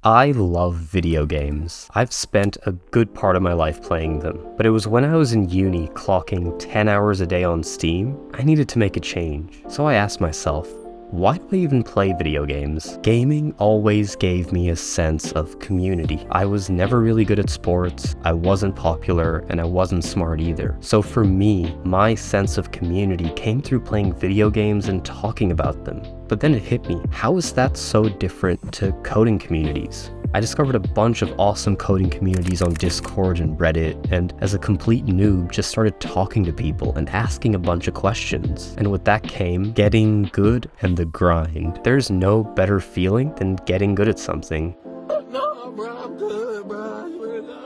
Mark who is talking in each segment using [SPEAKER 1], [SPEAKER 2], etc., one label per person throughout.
[SPEAKER 1] I love video games. I've spent a good part of my life playing them, but it was when I was in uni clocking 10 hours a day on Steam, I needed to make a change. So I asked myself, why do I even play video games? Gaming always gave me a sense of community. I was never really good at sports, I wasn't popular, and I wasn't smart either. So for me, my sense of community came through playing video games and talking about them. But then it hit me, how is that so different to coding communities? I discovered a bunch of awesome coding communities on Discord and Reddit, and as a complete noob, just started talking to people and asking a bunch of questions. And with that came getting good and the grind. There's no better feeling than getting good at something.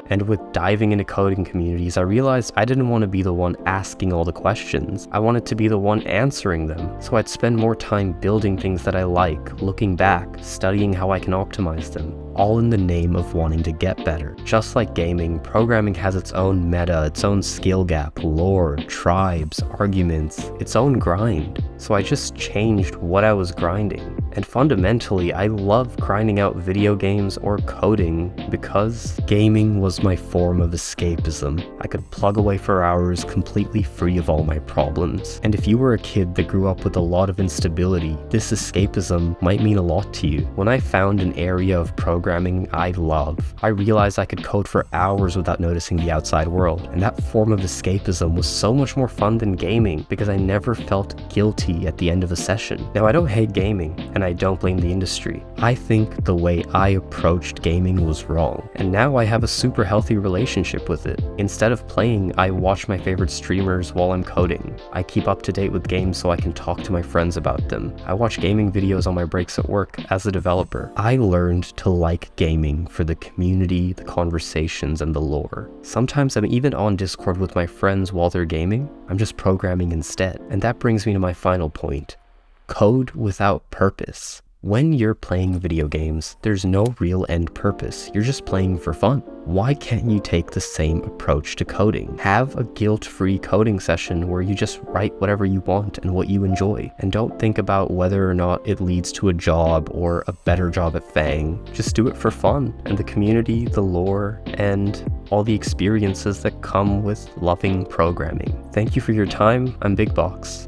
[SPEAKER 1] And with diving into coding communities, I realized I didn't want to be the one asking all the questions. I wanted to be the one answering them. So I'd spend more time building things that I like, looking back, studying how I can optimize them, all in the name of wanting to get better. Just like gaming, programming has its own meta, its own skill gap, lore, tribes, arguments, its own grind. So I just changed what I was grinding. And fundamentally, I love grinding out video games or coding because gaming was my form of escapism. I could plug away for hours completely free of all my problems. And if you were a kid that grew up with a lot of instability, this escapism might mean a lot to you. When I found an area of programming I love, I realized I could code for hours without noticing the outside world. And that form of escapism was so much more fun than gaming because I never felt guilty at the end of a session. Now, I don't hate gaming, and I don't blame the industry. I think the way I approached gaming was wrong, and now I have a super healthy relationship with it. Instead of playing, I watch my favorite streamers while I'm coding. I keep up to date with games so I can talk to my friends about them. I watch gaming videos on my breaks at work as a developer. I learned to like gaming for the community, the conversations, and the lore. Sometimes I'm even on Discord with my friends while they're gaming. I'm just programming instead. And that brings me to my final point. Code without purpose. When you're playing video games, there's no real end purpose. You're just playing for fun. Why can't you take the same approach to coding? Have a guilt-free coding session where you just write whatever you want and what you enjoy. And don't think about whether or not it leads to a job or a better job at Fang. Just do it for fun and the community, the lore, and all the experiences that come with loving programming. Thank you for your time. I'm Big Box.